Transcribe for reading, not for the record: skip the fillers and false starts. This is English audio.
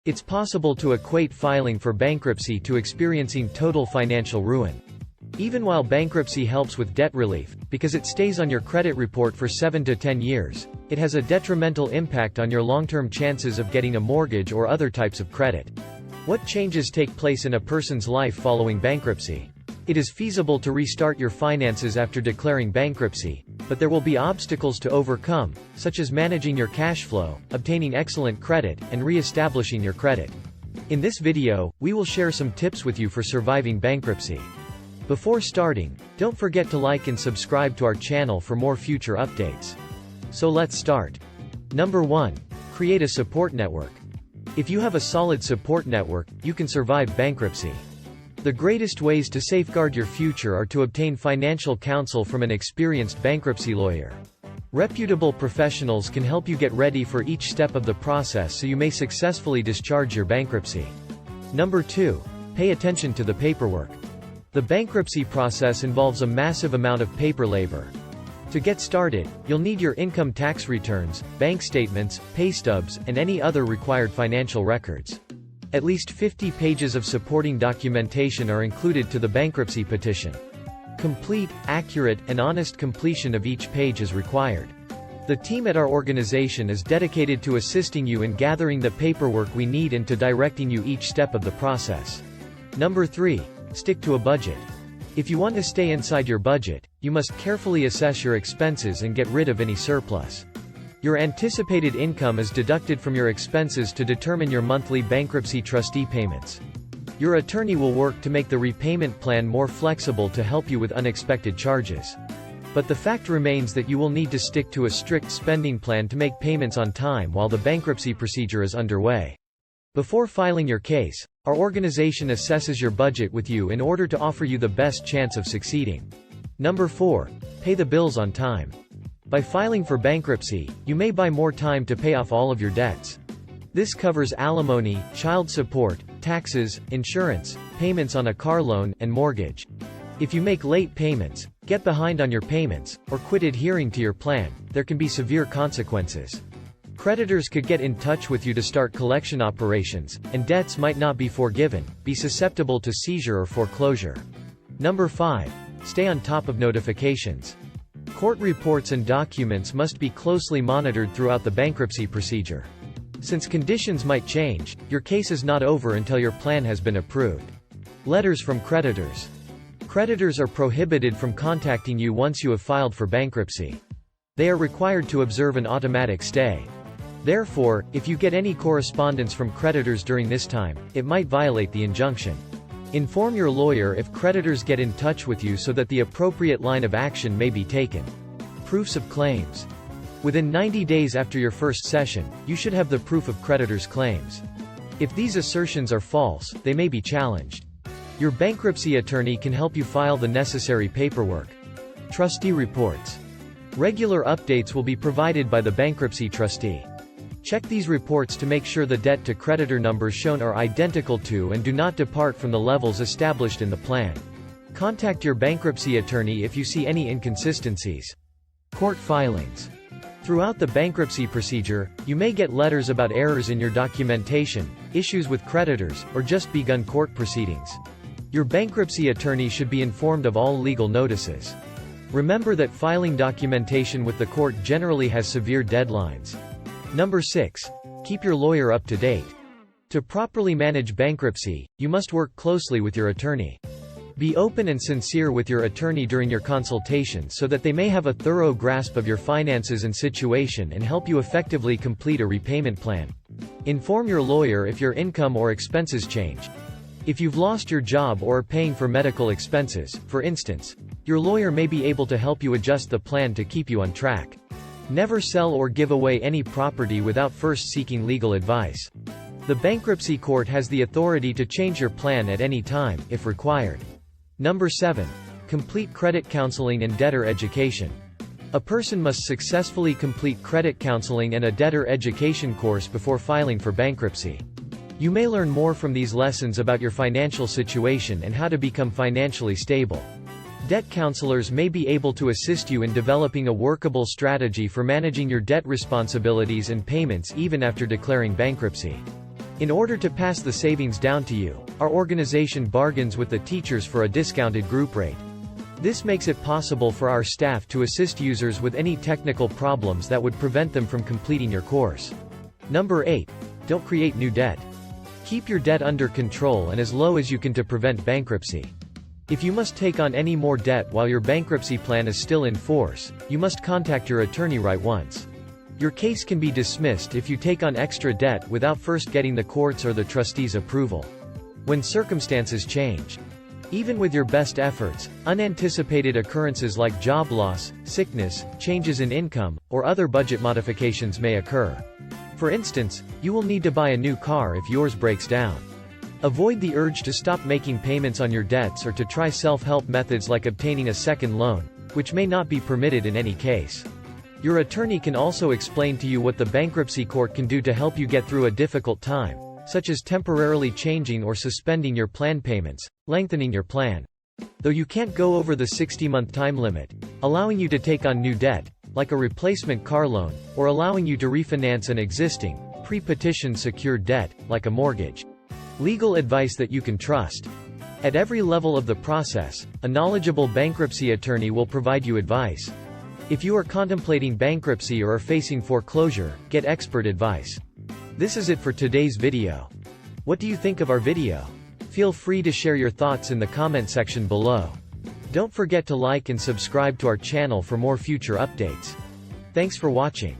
It's possible to equate filing for bankruptcy to experiencing total financial ruin. Even while bankruptcy helps with debt relief, because it stays on your credit report for 7 to 10 years, it has a detrimental impact on your long-term chances of getting a mortgage or other types of credit. What changes take place in a person's life following bankruptcy? It is feasible to restart your finances after declaring bankruptcy, but there will be obstacles to overcome, such as managing your cash flow, obtaining excellent credit, and re-establishing your credit. In this video, we will share some tips with you for surviving bankruptcy. Before starting, don't forget to like and subscribe to our channel for more future updates. So let's start. Number 1. Create a support network. If you have a solid support network, you can survive bankruptcy. The greatest ways to safeguard your future are to obtain financial counsel from an experienced bankruptcy lawyer. Reputable professionals can help you get ready for each step of the process so you may successfully discharge your bankruptcy. Number 2. Pay attention to the paperwork. The bankruptcy process involves a massive amount of paper labor. To get started, you'll need your income tax returns, bank statements, pay stubs, and any other required financial records. At least 50 pages of supporting documentation are included to the bankruptcy petition. Complete, accurate, and honest completion of each page is required. The team at our organization is dedicated to assisting you in gathering the paperwork we need and to directing you each step of the process. Number 3. Stick to a budget. If you want to stay inside your budget, you must carefully assess your expenses and get rid of any surplus. Your anticipated income is deducted from your expenses to determine your monthly bankruptcy trustee payments. Your attorney will work to make the repayment plan more flexible to help you with unexpected charges. But the fact remains that you will need to stick to a strict spending plan to make payments on time while the bankruptcy procedure is underway. Before filing your case, our organization assesses your budget with you in order to offer you the best chance of succeeding. Number 4. Pay the bills on time. By filing for bankruptcy, you may buy more time to pay off all of your debts. This covers alimony, child support, taxes, insurance, payments on a car loan, and mortgage. If you make late payments, get behind on your payments, or quit adhering to your plan, there can be severe consequences. Creditors could get in touch with you to start collection operations, and debts might not be forgiven, be susceptible to seizure or foreclosure. Number 5. Stay on top of notifications. Court reports and documents must be closely monitored throughout the bankruptcy procedure. Since conditions might change, your case is not over until your plan has been approved. Letters from creditors. Creditors are prohibited from contacting you once you have filed for bankruptcy. They are required to observe an automatic stay. Therefore, if you get any correspondence from creditors during this time, it might violate the injunction. Inform your lawyer if creditors get in touch with you so that the appropriate line of action may be taken. Proofs of claims. Within 90 days after your first session, you should have the proof of creditors' claims. If these assertions are false, they may be challenged. Your bankruptcy attorney can help you file the necessary paperwork. Trustee reports. Regular updates will be provided by the bankruptcy trustee. Check these reports to make sure the debt-to-creditor numbers shown are identical to and do not depart from the levels established in the plan. Contact your bankruptcy attorney if you see any inconsistencies. Court filings. Throughout the bankruptcy procedure, you may get letters about errors in your documentation, issues with creditors, or just begun court proceedings. Your bankruptcy attorney should be informed of all legal notices. Remember that filing documentation with the court generally has severe deadlines. Number 6. Keep your lawyer up to date. To properly manage bankruptcy, you must work closely with your attorney. Be open and sincere with your attorney during your consultations so that they may have a thorough grasp of your finances and situation and help you effectively complete a repayment plan. Inform your lawyer if your income or expenses change. If you've lost your job or are paying for medical expenses, for instance, your lawyer may be able to help you adjust the plan to keep you on track. Never sell or give away any property without first seeking legal advice. The bankruptcy court has the authority to change your plan at any time, if required. Number 7. Complete credit counseling and debtor education. A person must successfully complete credit counseling and a debtor education course before filing for bankruptcy. You may learn more from these lessons about your financial situation and how to become financially stable. Debt counselors may be able to assist you in developing a workable strategy for managing your debt responsibilities and payments even after declaring bankruptcy. In order to pass the savings down to you, our organization bargains with the teachers for a discounted group rate. This makes it possible for our staff to assist users with any technical problems that would prevent them from completing your course. Number 8. Don't create new debt. Keep your debt under control and as low as you can to prevent bankruptcy. If you must take on any more debt while your bankruptcy plan is still in force, you must contact your attorney right once. Your case can be dismissed if you take on extra debt without first getting the court's or the trustee's approval. When circumstances change. Even with your best efforts, unanticipated occurrences like job loss, sickness, changes in income, or other budget modifications may occur. For instance, you will need to buy a new car if yours breaks down. Avoid the urge to stop making payments on your debts or to try self-help methods like obtaining a second loan, which may not be permitted in any case. Your attorney can also explain to you what the bankruptcy court can do to help you get through a difficult time, such as temporarily changing or suspending your plan payments, lengthening your plan. Though you can't go over the 60-month time limit, allowing you to take on new debt, like a replacement car loan, or allowing you to refinance an existing, pre-petition secured debt, like a mortgage. Legal advice that you can trust. At every level of the process, a knowledgeable bankruptcy attorney will provide you advice. If you are contemplating bankruptcy or are facing foreclosure, get expert advice. This is it for today's video. What do you think of our video? Feel free to share your thoughts in the comment section below. Don't forget to like and subscribe to our channel for more future updates. Thanks for watching.